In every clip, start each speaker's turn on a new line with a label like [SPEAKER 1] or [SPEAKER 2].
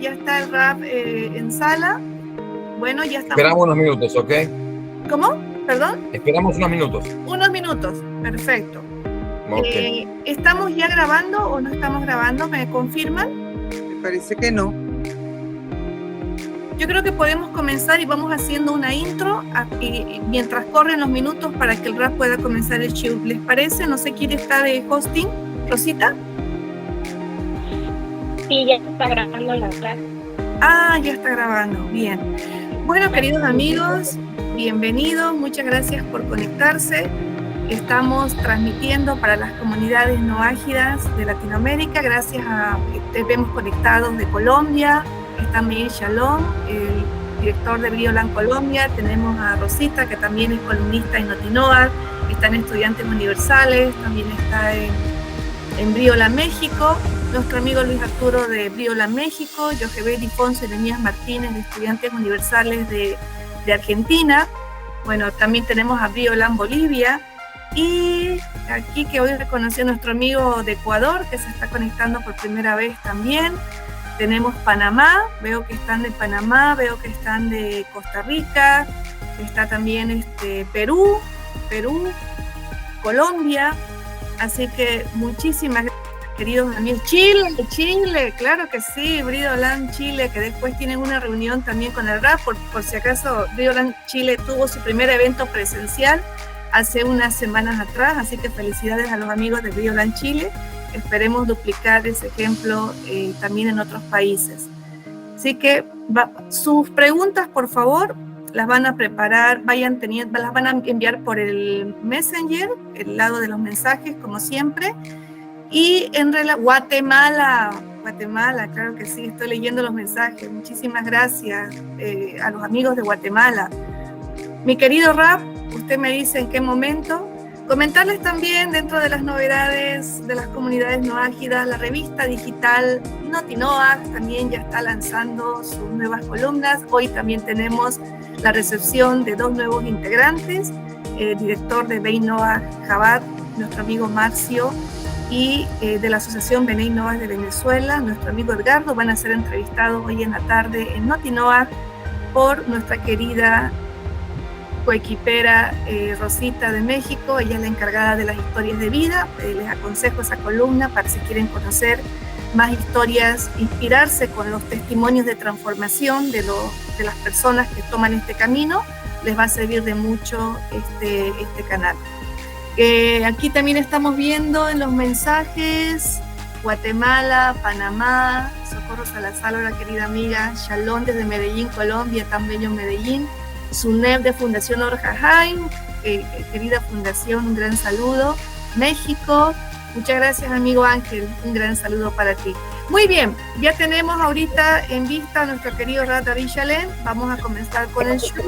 [SPEAKER 1] ya está el rap en sala. Bueno, ya estamos.
[SPEAKER 2] Esperamos unos minutos, ¿ok?
[SPEAKER 1] ¿Cómo? ¿Perdón?
[SPEAKER 2] Esperamos unos minutos.
[SPEAKER 1] Unos minutos, perfecto.
[SPEAKER 2] Okay.
[SPEAKER 1] ¿Estamos ya grabando o no estamos grabando? ¿Me confirman?
[SPEAKER 3] Me parece que no.
[SPEAKER 1] Yo creo que podemos comenzar y vamos haciendo una intro mientras corren los minutos para que el rap pueda comenzar el show. ¿Les parece? No sé quién está de hosting. ¿Rosita?
[SPEAKER 4] Sí, ya está grabando la clase.
[SPEAKER 1] Ah, ya está grabando. Bien. Bueno, queridos amigos, bienvenidos. Muchas gracias por conectarse. Estamos transmitiendo para las comunidades no ágidas de Latinoamérica. Gracias a que vemos conectados de Colombia. Está Miguel Shalom, el director de Brioland Colombia. Tenemos a Rosita, que también es columnista en Notinoa. Está en Estudiantes Universales. También está en Brioland México. Nuestro amigo Luis Arturo de Brioland México. Yochebed Difonso y Lenías Martínez de Estudiantes Universales de Argentina. Bueno, también tenemos a Brioland Bolivia. Y aquí que hoy reconoció a nuestro amigo de Ecuador, que se está conectando por primera vez también. Tenemos Panamá, veo que están de Panamá, veo que están de Costa Rica, está también Perú, Colombia. Así que muchísimas gracias, queridos amigos. Chile, claro que sí, Brioland Chile, que después tienen una reunión también con el rap, por si acaso Brioland Chile tuvo su primer evento presencial hace unas semanas atrás, así que felicidades a los amigos de Brioland Chile. Esperemos duplicar ese ejemplo también en otros países. Así que sus preguntas, por favor, las van a preparar, las van a enviar por el Messenger, el lado de los mensajes, como siempre. Y en Guatemala, claro que sí, estoy leyendo los mensajes. Muchísimas gracias a los amigos de Guatemala. Mi querido Rap, usted me dice en qué momento. Comentarles también, dentro de las novedades de las comunidades no ágidas, la revista digital Notinoa también ya está lanzando sus nuevas columnas. Hoy también tenemos la recepción de 2 nuevos integrantes, el director de Bey Noah Jabad, nuestro amigo Marcio, y de la Asociación Benei Noah de Venezuela, nuestro amigo Edgardo, van a ser entrevistados hoy en la tarde en Notinoa por nuestra querida coequipera Rosita de México. Ella es la encargada de las historias de vida. Les aconsejo esa columna para si quieren conocer más historias, inspirarse con los testimonios de transformación de las personas que toman este camino. Les va a servir de mucho este canal. Aquí también estamos viendo en los mensajes Guatemala, Panamá, Socorro Salazar, la querida amiga, Shalom desde Medellín, Colombia, tan bello Medellín. SUNEP de Fundación Orjahaim, querida fundación, un gran saludo. México, muchas gracias amigo Ángel, un gran saludo para ti. Muy bien, ya tenemos ahorita en vista a nuestro querido Rap David Shalem. Vamos a comenzar con el show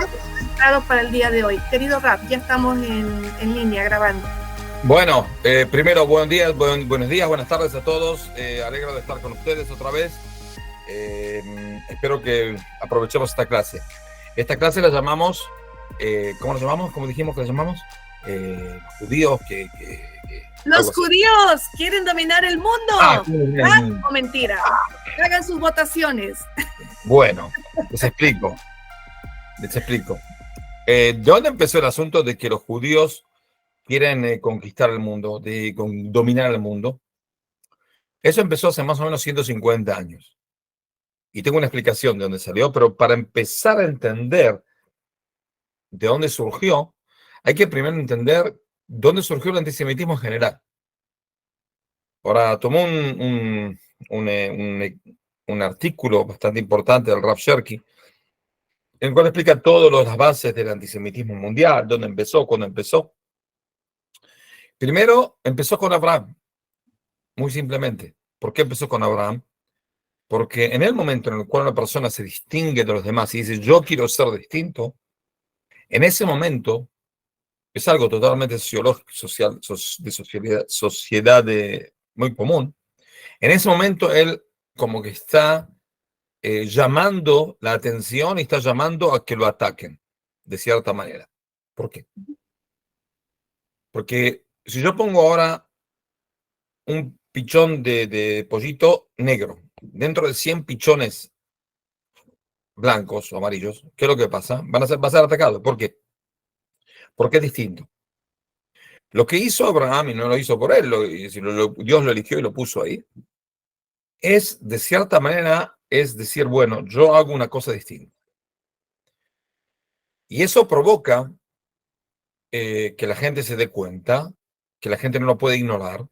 [SPEAKER 1] para el día de hoy. Querido Rap, ya estamos en línea grabando.
[SPEAKER 2] Bueno, primero buenos días, buenas tardes a todos. Alegro de estar con ustedes otra vez. Espero que aprovechemos esta clase. Esta clase la llamamos, ¿cómo la llamamos? ¿Cómo dijimos que la llamamos? Los judíos
[SPEAKER 1] Los judíos quieren dominar el mundo. ¿O mentira? Hagan sus votaciones.
[SPEAKER 2] Bueno, les explico. ¿De dónde empezó el asunto de que los judíos quieren conquistar el mundo, dominar el mundo? Eso empezó hace más o menos 150 años. Y tengo una explicación de dónde salió, pero para empezar a entender de dónde surgió, hay que primero entender dónde surgió el antisemitismo en general. Ahora, tomó un artículo bastante importante del Rav Sherky, en el cual explica todas las bases del antisemitismo mundial, dónde empezó, cuándo empezó. Primero, empezó con Abraham, muy simplemente. ¿Por qué empezó con Abraham? Porque en el momento en el cual una persona se distingue de los demás y dice, yo quiero ser distinto, en ese momento es algo totalmente sociológico, de sociedad muy común. En ese momento él como que está llamando la atención y está llamando a que lo ataquen, de cierta manera. ¿Por qué? Porque si yo pongo ahora un pichón de pollito negro dentro de 100 pichones blancos o amarillos, ¿qué es lo que pasa? Va a ser atacados. ¿Por qué? Porque es distinto. Lo que hizo Abraham, y no lo hizo por él, Dios lo eligió y lo puso ahí, es, de cierta manera, es decir, bueno, yo hago una cosa distinta. Y eso provoca que la gente se dé cuenta, que la gente no lo puede ignorar.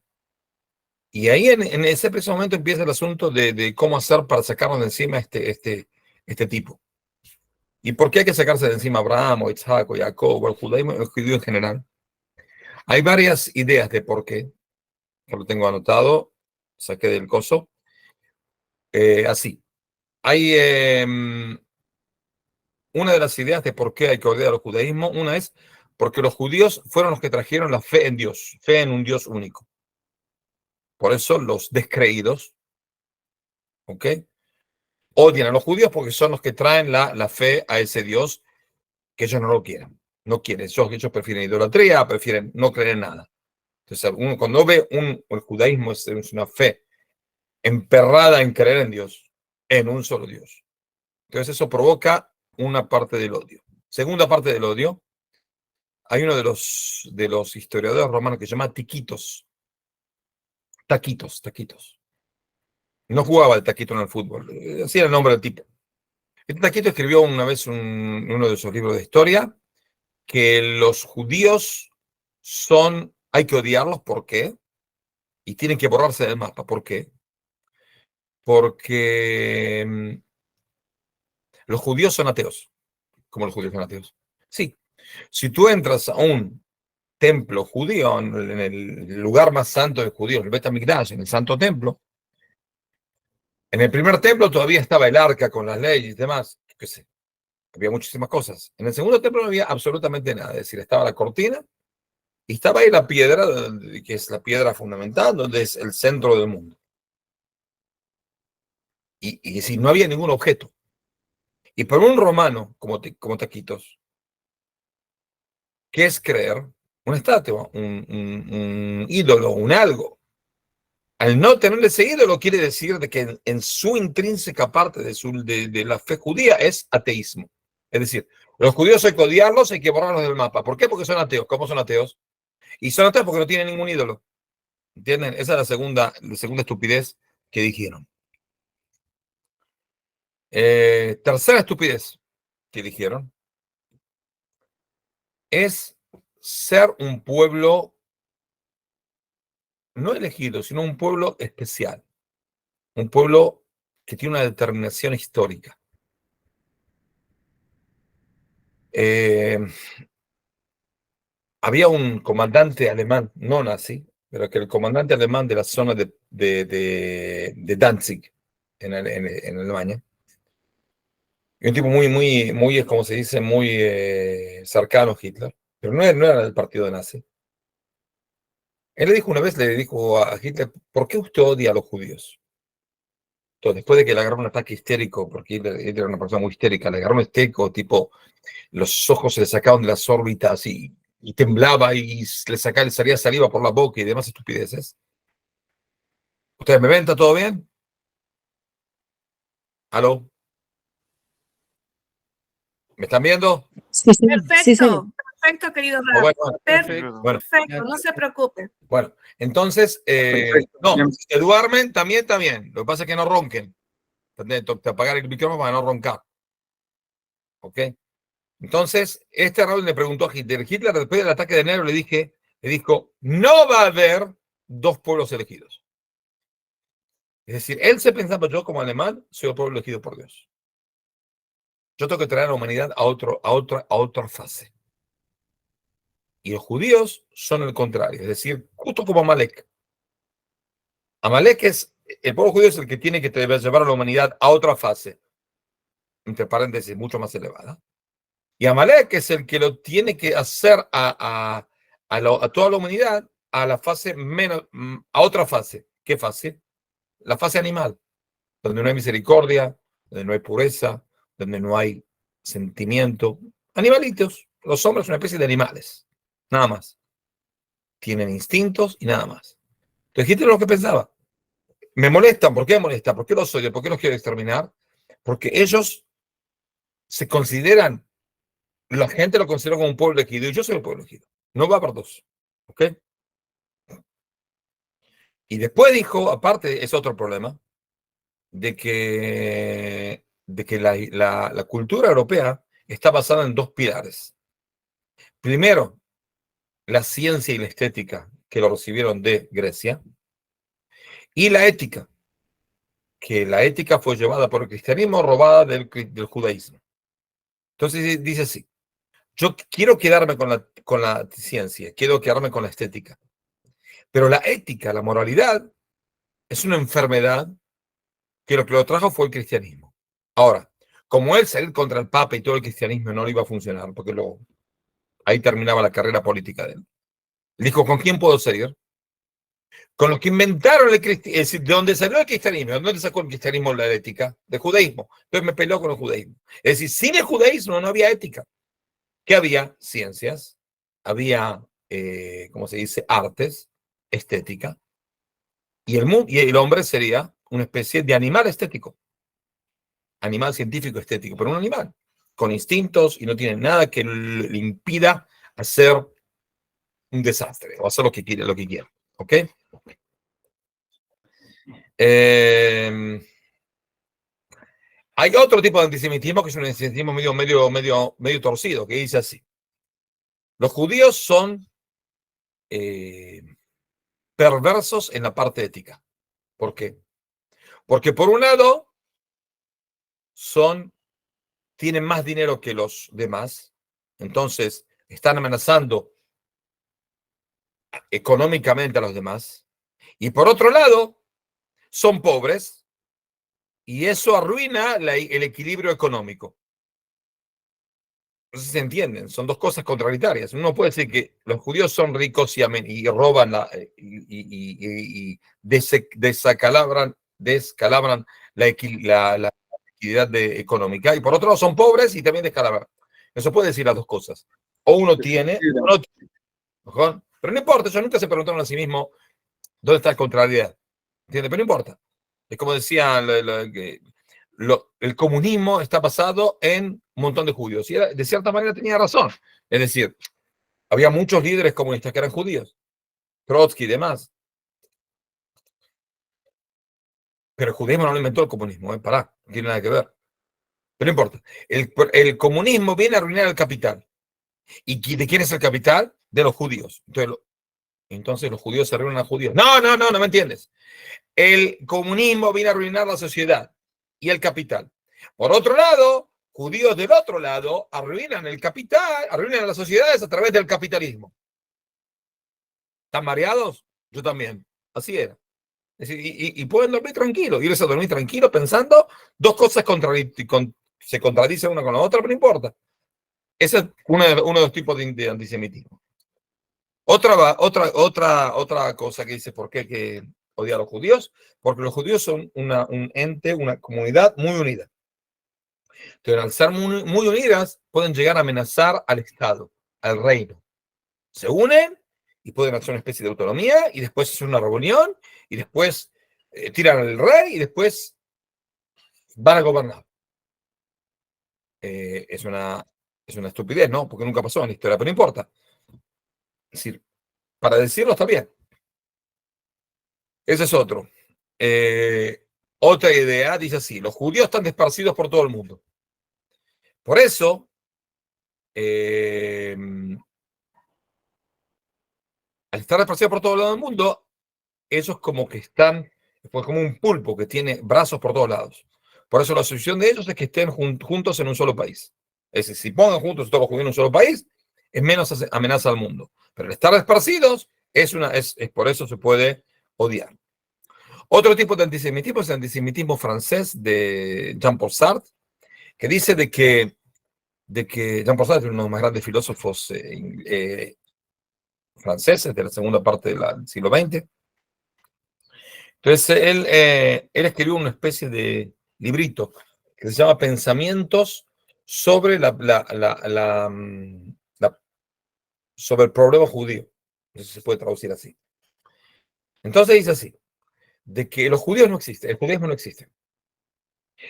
[SPEAKER 2] Y ahí en ese preciso momento empieza el asunto de cómo hacer para sacarnos de encima este tipo. ¿Y por qué hay que sacarse de encima a Abraham, o Isaac, o Jacob, o el judaísmo, el judío en general? Hay varias ideas de por qué. Yo lo tengo anotado, saqué del coso. Así. Hay una de las ideas de por qué hay que odiar al judaísmo. Una es porque los judíos fueron los que trajeron la fe en Dios, fe en un Dios único. Por eso los descreídos, ¿ok?, odian a los judíos porque son los que traen la fe a ese Dios que ellos no lo quieren. No quieren. Ellos prefieren idolatría, prefieren no creer en nada. Entonces, cuando ve el judaísmo es una fe emperrada en creer en Dios, en un solo Dios. Entonces eso provoca una parte del odio. Segunda parte del odio, hay uno de los historiadores romanos que se llama Taquitos. No jugaba el taquito en el fútbol, así era el nombre del tipo. Este Taquito escribió una vez uno de sus libros de historia que los judíos hay que odiarlos. ¿Por qué? Y tienen que borrarse del mapa. ¿Por qué? Porque los judíos son ateos. ¿Cómo los judíos son ateos? Sí. Si tú entras a un templo judío, en el lugar más santo de judíos, el Bet HaMikdash, en el santo templo, en el primer templo todavía estaba el arca con las leyes y demás, qué sé, había muchísimas cosas. En el segundo templo no había absolutamente nada, es decir, estaba la cortina y estaba ahí la piedra, que es la piedra fundamental, donde es el centro del mundo. Y si no había ningún objeto. Y para un romano como Taquitos, ¿qué es creer? Una estatua, un ídolo, un algo. Al no tener ese ídolo quiere decir de que en su intrínseca parte de la fe judía es ateísmo. Es decir, los judíos hay que odiarlos, hay que borrarlos del mapa. ¿Por qué? Porque son ateos. ¿Cómo son ateos? Y son ateos porque no tienen ningún ídolo. ¿Entienden? Esa es la segunda estupidez que dijeron. Tercera estupidez que dijeron es ser un pueblo no elegido, sino un pueblo especial. Un pueblo que tiene una determinación histórica. Había un comandante alemán, no nazi, pero que el comandante alemán de la zona de Danzig, en Alemania, y un tipo muy, como se dice, muy cercano a Hitler, pero no era del partido nazi. Él le dijo a Hitler, ¿por qué usted odia a los judíos? Entonces, después de que le agarró un ataque histérico, porque Hitler era una persona muy histérica, le agarró un histérico, tipo, los ojos se le sacaban de las órbitas y temblaba y le salía saliva por la boca y demás estupideces. ¿Ustedes me ven? ¿Está todo bien? ¿Aló? ¿Me están viendo?
[SPEAKER 5] Sí, sí,
[SPEAKER 1] Perfecto,
[SPEAKER 5] sí, señor.
[SPEAKER 1] perfecto, querido
[SPEAKER 2] Oh,
[SPEAKER 1] Rab.
[SPEAKER 2] bueno,
[SPEAKER 1] Perfecto, no se preocupe.
[SPEAKER 2] bueno, entonces, no, si se duermen, también está bien. Lo que pasa es que no ronquen. Te apagar el micrófono para no roncar. ¿Ok? Entonces, Raúl le preguntó a Hitler. Hitler, después del ataque de enero, le dijo, no va a haber dos pueblos elegidos. Es decir, él se pensaba, yo como alemán, soy el pueblo elegido por Dios. Yo tengo que traer a la humanidad a otra fase. Y los judíos son el contrario, es decir, justo como Amalek. Amalek el pueblo judío es el que tiene que llevar a la humanidad a otra fase, entre paréntesis, mucho más elevada. Y Amalek es el que lo tiene que hacer a toda la humanidad a la fase a otra fase. ¿Qué fase? La fase animal, donde no hay misericordia, donde no hay pureza, donde no hay sentimiento. Animalitos, los hombres son una especie de animales, nada más. Tienen instintos y nada más. Entonces Hitler lo que pensaba, me molestan. ¿Por qué me molesta? ¿Por qué los odio? ¿Por qué los quiero exterminar? Porque ellos se consideran, la gente lo considera como un pueblo elegido, y yo soy el pueblo elegido. No va por dos. ¿Ok? Y después dijo, aparte, es otro problema, de que la cultura europea está basada en dos pilares. Primero, la ciencia y la estética, que lo recibieron de Grecia, y la ética, que la ética fue llevada por el cristianismo, robada del judaísmo. Entonces dice así, yo quiero quedarme con la ciencia, quiero quedarme con la estética, pero la ética, la moralidad, es una enfermedad que lo trajo fue el cristianismo. Ahora, como él salir contra el Papa y todo el cristianismo no le iba a funcionar, porque ahí terminaba la carrera política de él. Dijo, ¿con quién puedo salir? Con los que inventaron el cristianismo, es decir, de dónde salió el cristianismo, ¿de dónde sacó el cristianismo la ética? Del judaísmo. Entonces me peleó con el judaísmo. Es decir, sin el judaísmo no había ética. ¿Qué había? Ciencias, había, ¿cómo se dice? Artes, estética, y el hombre sería una especie de animal estético, animal científico estético, pero un animal con instintos y no tiene nada que le impida hacer un desastre o hacer lo que quiera. ¿Ok? Hay otro tipo de antisemitismo que es un antisemitismo medio torcido, que dice así. Los judíos son perversos en la parte ética. ¿Por qué? Porque por un lado tienen más dinero que los demás, entonces están amenazando económicamente a los demás, y por otro lado son pobres y eso arruina el equilibrio económico. No sé si se entienden, son dos cosas contradictorias. Uno puede decir que los judíos son ricos y roban y descalabran la equidad económica, y por otro lado son pobres y también descalabran. Eso puede decir las dos cosas. O uno tiene, o no tiene. ¿Mejor? Pero no importa, ellos nunca se preguntaron a sí mismos dónde está la contrariedad. ¿Entiendes? Pero no importa. Es como decía el comunismo está basado en un montón de judíos. Y de cierta manera tenía razón. Es decir, había muchos líderes comunistas que eran judíos, Trotsky y demás. Pero el judaísmo no lo inventó el comunismo, pará, no tiene nada que ver. Pero no importa. El comunismo viene a arruinar el capital. ¿Y de quién es el capital? De los judíos. Entonces los judíos se arruinan a judíos. No me entiendes. El comunismo viene a arruinar la sociedad y el capital. Por otro lado, judíos del otro lado arruinan el capital, arruinan las sociedades a través del capitalismo. ¿Están mareados? Yo también. Así era. Es decir, y pueden dormir tranquilos, irse a dormir tranquilos pensando dos cosas se contradicen una con la otra, pero no importa. Ese es uno de los tipos de antisemitismo. Otra cosa que dice, ¿por qué que odiar a los judíos? Porque los judíos son un ente, una comunidad muy unida. Entonces, al ser muy unidas, pueden llegar a amenazar al Estado, al reino. Se unen y pueden hacer una especie de autonomía y después hacer una reunión y después tiran al rey y después van a gobernar. Es una estupidez, ¿no? Porque nunca pasó en la historia, pero no importa. Es decir, para decirlo está bien. Ese es otro. Otra idea dice así: los judíos están esparcidos por todo el mundo. Por eso, al estar esparcidos por todo el mundo, esos como que están, pues como un pulpo que tiene brazos por todos lados. Por eso la solución de ellos es que estén juntos en un solo país. Es decir, si pongan juntos todos los judíos en un solo país, es menos amenaza al mundo. Pero el estar esparcidos es por eso se puede odiar. Otro tipo de antisemitismo es el antisemitismo francés de Jean-Paul Sartre, que dice de que Jean-Paul Sartre es uno de los más grandes filósofos franceses de la segunda parte del siglo XX. Entonces, él escribió una especie de librito que se llama Pensamientos sobre sobre el problema judío. Eso se puede traducir así. Entonces dice así, de que los judíos no existen, el judaísmo no existe.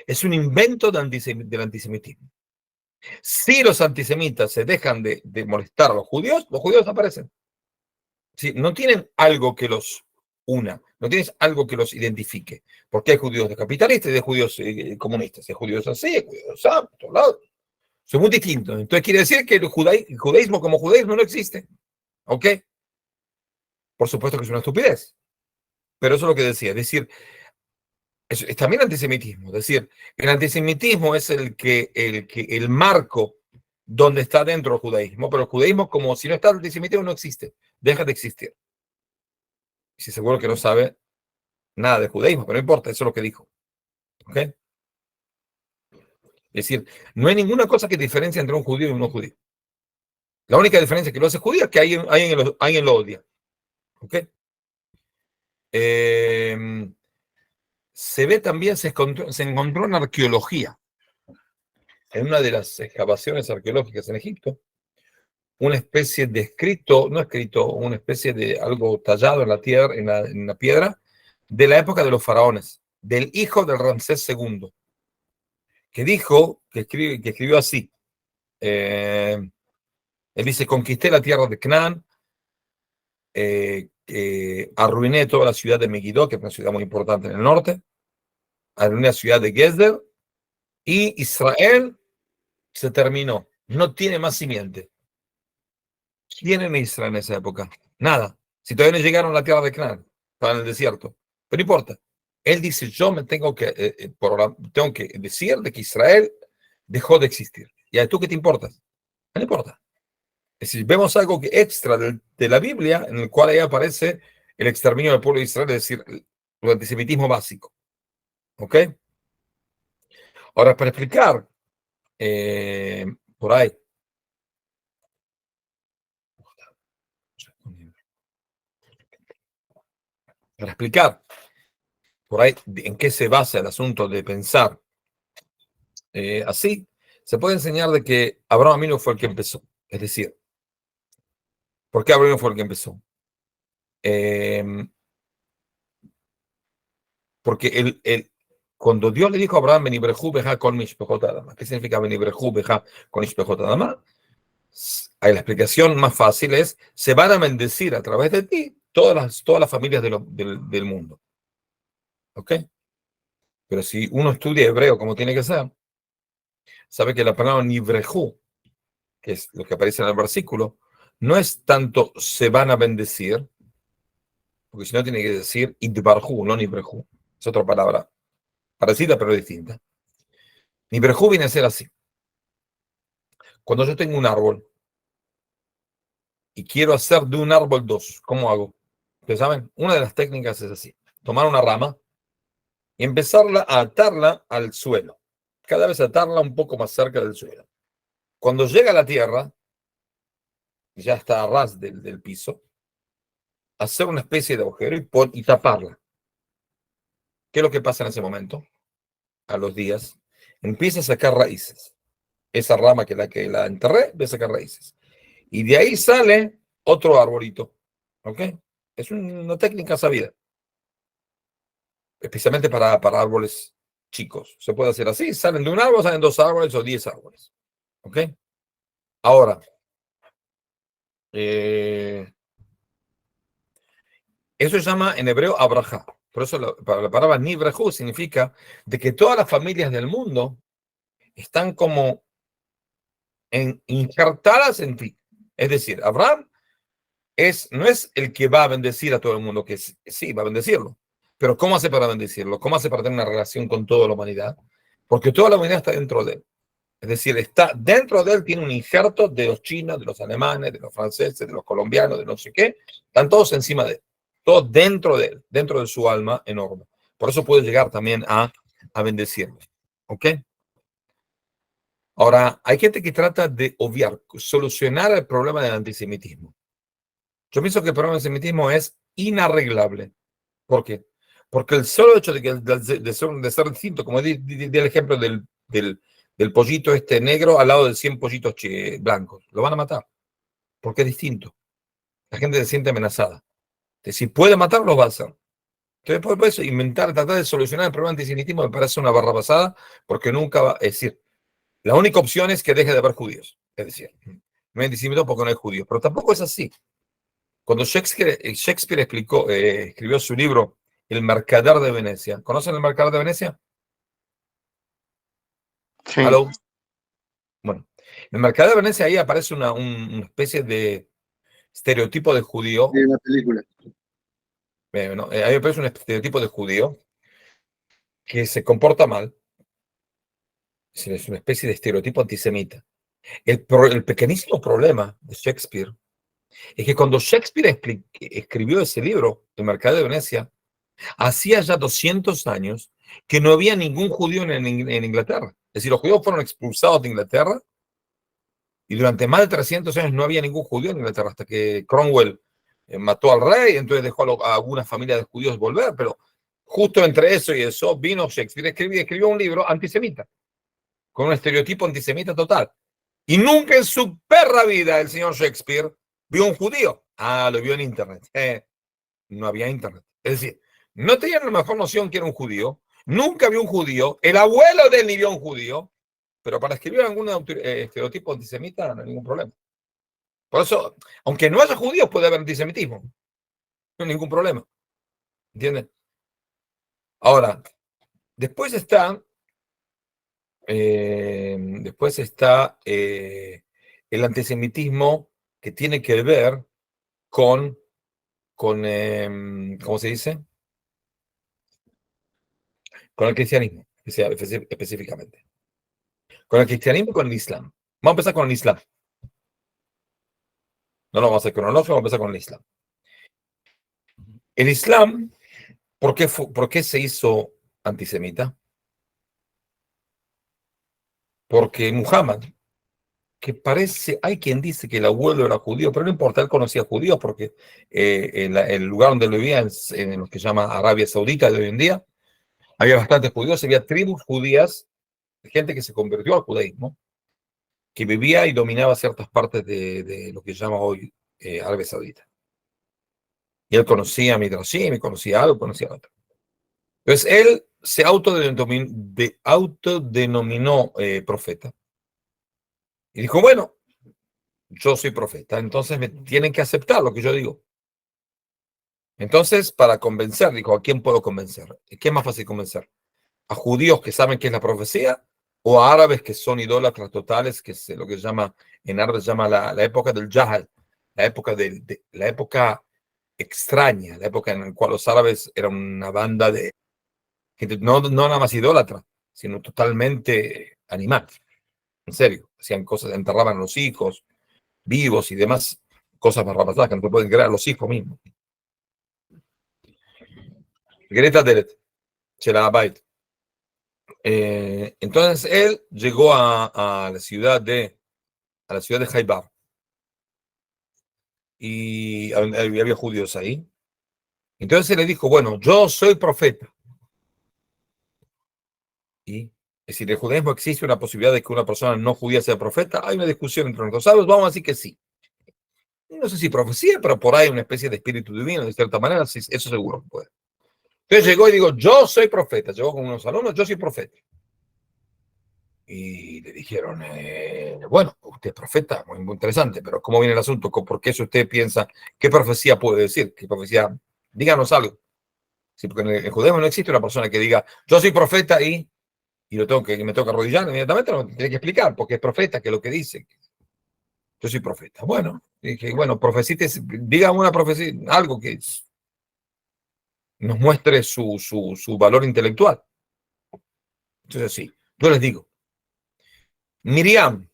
[SPEAKER 2] Es un invento del antisemitismo. Si los antisemitas se dejan de molestar a los judíos aparecen. Sí, no tienen algo que los una, no tienes algo que los identifique. Porque hay judíos de capitalistas y de judíos comunistas. Hay judíos así, hay judíos así, por todos lados. Son muy distintos. Entonces quiere decir que el judaísmo como judaísmo no existe. ¿Ok? Por supuesto que es una estupidez. Pero eso es lo que decía. Es decir, es también antisemitismo. Es decir, el antisemitismo es el marco donde está dentro el judaísmo, pero el judaísmo, como si no está el antisemitismo, no existe. Deja de existir. Y si seguro que no sabe nada de judaísmo, pero no importa, eso es lo que dijo. ¿Ok? Es decir, no hay ninguna cosa que diferencia entre un judío y un no judío. La única diferencia que lo hace judío es que alguien lo odia. ¿Ok? Se ve también, se encontró en arqueología, en una de las excavaciones arqueológicas en Egipto, una especie de escrito, no escrito, una especie de algo tallado en la tierra, en la piedra, de la época de los faraones, del hijo del Ramsés II, que dijo, que escribió así. Él dice: conquisté la tierra de Canaán, arruiné toda la ciudad de Megiddo, que es una ciudad muy importante en el norte, arruiné la ciudad de Gezer, y Israel se terminó, no tiene más simiente. ¿Quién era Israel en esa época? Nada. Si todavía no llegaron a la tierra de Canaán, estaban en el desierto. Pero no importa. Él dice: yo me tengo que decir de que Israel dejó de existir. ¿Y a tú qué te importa? No importa. Es decir, vemos algo que extra de la Biblia, en el cual ahí aparece el exterminio del pueblo de Israel, es decir, el antisemitismo básico. ¿Ok? Ahora, para explicar por ahí, para explicar por ahí en qué se basa el asunto de pensar así, se puede enseñar de que Abraham Avinu fue el que empezó. Es decir, ¿por qué Abraham fue el que empezó? Porque cuando Dios le dijo a Abraham: Benibrejú beja con mishpejot adama. ¿Qué significa Benibrejú beja con mishpejot adama? La explicación más fácil es: se van a bendecir a través de ti todas las familias del mundo. ¿Ok? Pero si uno estudia hebreo como tiene que ser, sabe que la palabra nibrejú, que es lo que aparece en el versículo, no es tanto se van a bendecir, porque si no tiene que decir idbarjú, no nibrejú. Es otra palabra parecida pero distinta. Nibrejú viene a ser así. Cuando yo tengo un árbol y quiero hacer de un árbol dos, ¿cómo hago? Ustedes saben, una de las técnicas es así: tomar una rama y empezarla a atarla al suelo, cada vez atarla un poco más cerca del suelo. Cuando llega a la tierra, ya está a ras del piso, hacer una especie de agujero y taparla. ¿Qué es lo que pasa en ese momento? A los días, empieza a sacar raíces. Esa rama que la enterré, va a sacar raíces. Y de ahí sale otro arbolito. ¿Ok? Es una técnica sabida, especialmente para árboles chicos. Se puede hacer así: salen de un árbol, salen 2 árboles o 10 árboles. ¿Ok? Ahora, eso se llama en hebreo abraja. Por eso la palabra nibrahu significa de que todas las familias del mundo están como injertadas en ti. Es decir, Abraham no es el que va a bendecir a todo el mundo, que sí, va a bendecirlo. Pero ¿cómo hace para bendecirlo? ¿Cómo hace para tener una relación con toda la humanidad? Porque toda la humanidad está dentro de él. Es decir, está dentro de él, tiene un injerto de los chinos, de los alemanes, de los franceses, de los colombianos, de no sé qué. Están todos encima de él. Todos dentro de él, dentro de su alma enorme. Por eso puede llegar también a bendecirlo. ¿Ok? Ahora, hay gente que trata de obviar, solucionar el problema del antisemitismo. Yo pienso que el problema del antisemitismo es inarreglable. ¿Por qué? Porque el solo hecho de ser distinto, como di el ejemplo del pollito este negro al lado de 100 pollitos blancos, lo van a matar, porque es distinto. La gente se siente amenazada. Entonces, si puede matarlo, lo va a hacer. Entonces, por eso, tratar de solucionar el problema del antisemitismo me parece una barra basada, porque nunca va a decir. La única opción es que deje de haber judíos. Es decir, no hay antisemitismo porque no hay judíos. Pero tampoco es así. Cuando Shakespeare escribió su libro El Mercader de Venecia. ¿Conocen el Mercader de Venecia?
[SPEAKER 5] Sí.
[SPEAKER 2] ¿Aló? Bueno, en el Mercader de Venecia ahí aparece una especie de estereotipo de judío.
[SPEAKER 5] De una película.
[SPEAKER 2] ¿No? Ahí aparece un estereotipo de judío que se comporta mal. Es una especie de estereotipo antisemita. El pequeñísimo problema de Shakespeare es que cuando Shakespeare escribió ese libro, El Mercader de Venecia, hacía ya 200 años que no había ningún judío en Inglaterra. Es decir, los judíos fueron expulsados de Inglaterra y durante más de 300 años no había ningún judío en Inglaterra hasta que Cromwell mató al rey, entonces dejó a algunas familias de judíos volver, pero justo entre eso y eso vino Shakespeare, escribió un libro antisemita, con un estereotipo antisemita total. Y nunca en su perra vida el señor Shakespeare vio un judío. Ah, lo vio en internet. No había internet. Es decir, no tenían la mejor noción que era un judío, nunca vio un judío, el abuelo de él ni vio un judío, pero para escribir algún estereotipo antisemita no hay ningún problema. Por eso, aunque no haya judíos, puede haber antisemitismo. No hay ningún problema. ¿Entienden? Ahora, después está el antisemitismo que tiene que ver con ¿cómo se dice? Con el cristianismo, específicamente. Con el cristianismo y con el islam. Vamos a empezar con el islam. No lo vamos a hacer cronológico, vamos a empezar con el islam. El islam, ¿por qué se hizo antisemita? Porque Muhammad, que parece, hay quien dice que el abuelo era judío, pero no importa, él conocía judíos porque el lugar donde él vivía, en lo que se llama Arabia Saudita de hoy en día, había bastantes judíos, había tribus judías, gente que se convirtió al judaísmo, que vivía y dominaba ciertas partes de lo que se llama hoy Arabia Saudita. Y él conocía a Midrashim, conocía algo, conocía otro. Entonces él se autodenominó profeta. Y dijo, bueno, yo soy profeta, entonces me tienen que aceptar lo que yo digo. Entonces, para convencer, dijo, ¿a quién puedo convencer? ¿Qué es más fácil convencer? ¿A judíos que saben qué es la profecía? ¿O a árabes que son idólatras totales, que es lo que se llama, en árabe se llama la época del Jahal, la época extraña, la época en la cual los árabes eran una banda de gente, no nada más idólatra, sino totalmente animal. En serio, hacían cosas, enterraban a los hijos vivos y demás cosas barrabasadas que no se pueden creer a los hijos mismos. Greta Deret, Shelabait. Entonces él llegó a la ciudad de Haibar y había judíos ahí. Entonces él le dijo, bueno, yo soy profeta. Y es decir, ¿el judaísmo existe una posibilidad de que una persona no judía sea profeta? Hay una discusión entre nosotros. ¿Sabes? Vamos a decir que sí. No sé si profecía, pero por ahí una especie de espíritu divino, de cierta manera, sí, eso seguro que puede. Entonces llegó y digo, yo soy profeta. Llegó con unos alumnos, yo soy profeta. Y le dijeron, bueno, usted es profeta, muy, muy interesante, pero ¿cómo viene el asunto? ¿Por qué si usted piensa, qué profecía puede decir? ¿Qué profecía? Díganos algo. Sí, porque en el judaísmo no existe una persona que diga, yo soy profeta y me tengo que arrodillar inmediatamente, no tiene que explicar, porque es profeta, que es lo que dice. Yo soy profeta. Bueno, dije, bueno, diga una profecía, algo que nos muestre su valor intelectual. Entonces, sí, yo les digo, Miriam,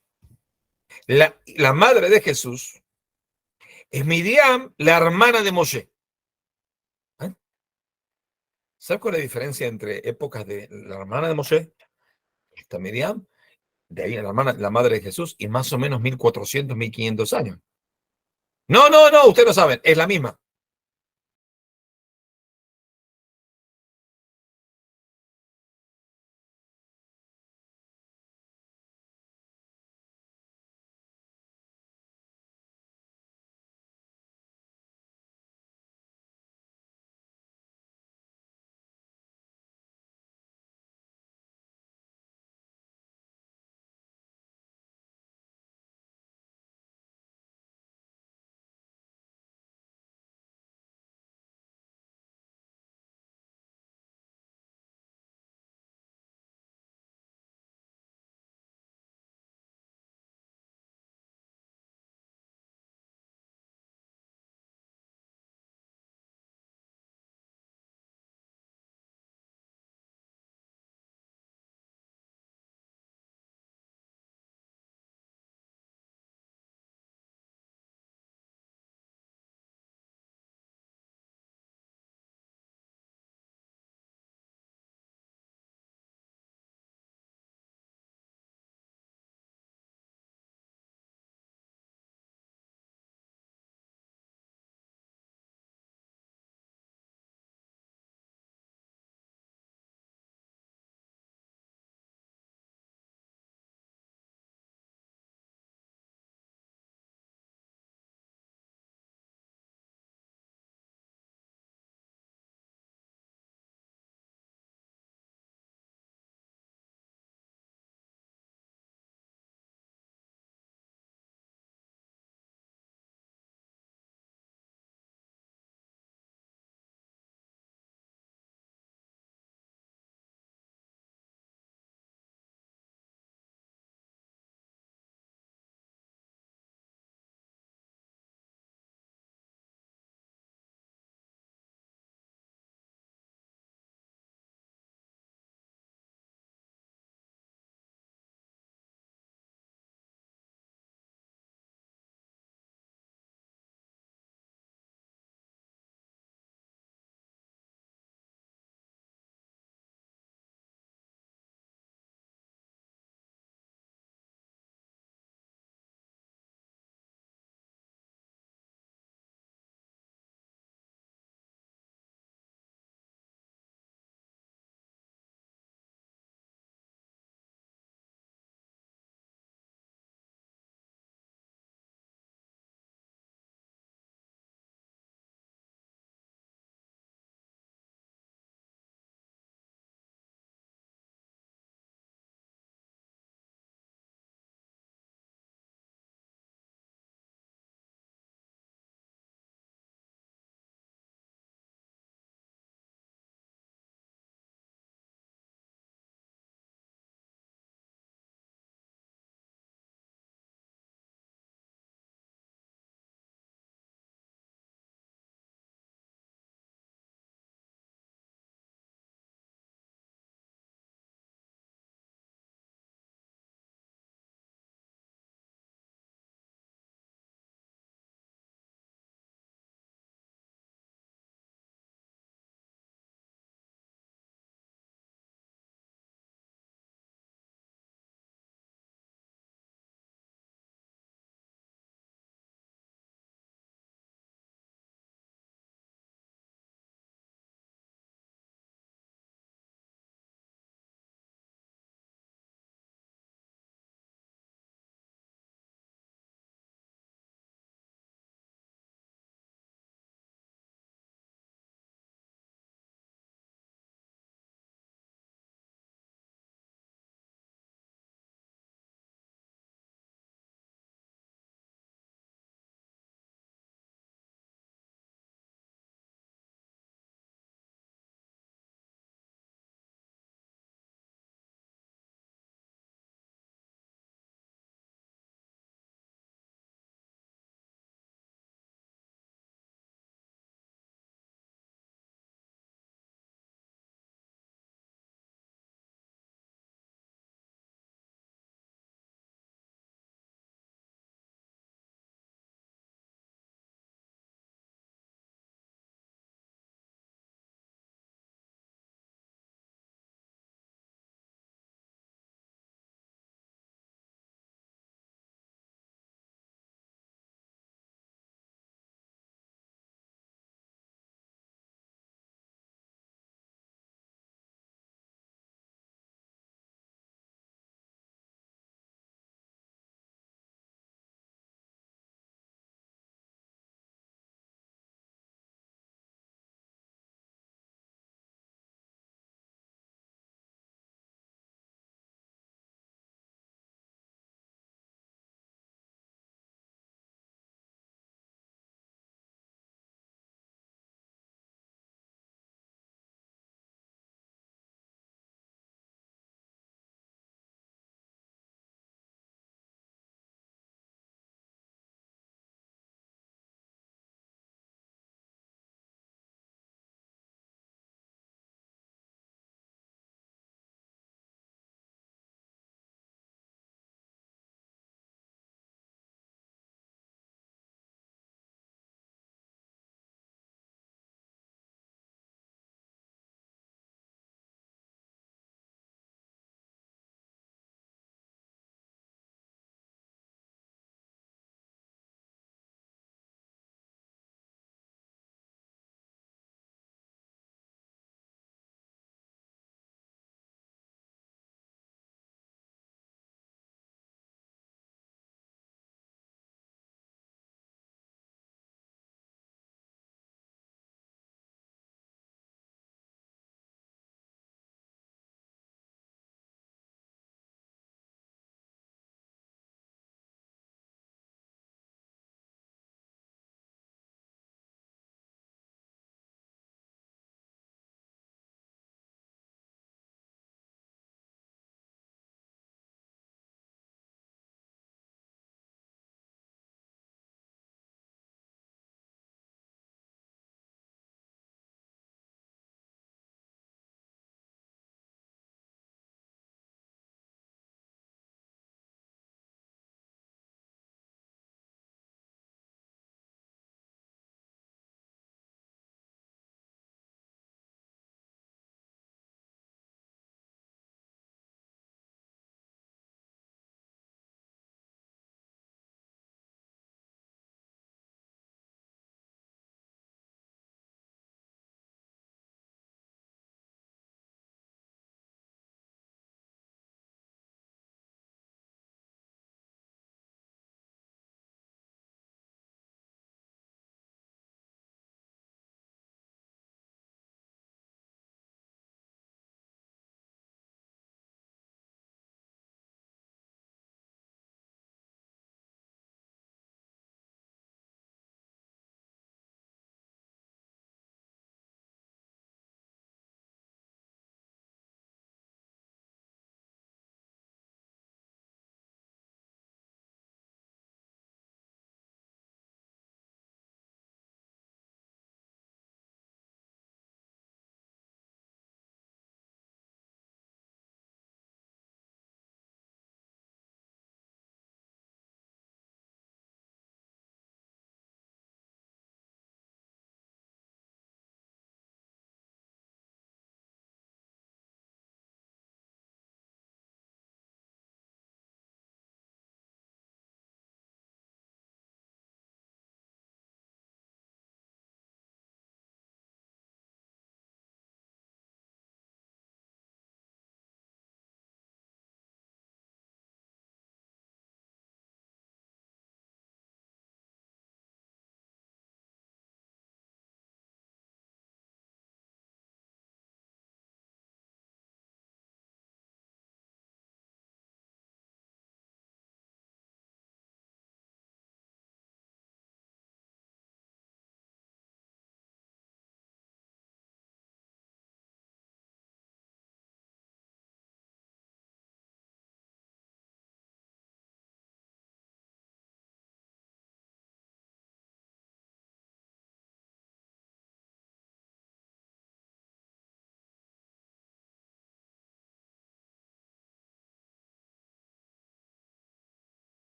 [SPEAKER 2] la madre de Jesús, es Miriam, la hermana de Moshe. ¿Sabes cuál es la diferencia entre épocas de la hermana de Moshe, esta Miriam, de ahí la madre de Jesús, y más o menos 1400, 1500 años? No, ustedes lo saben, es la misma.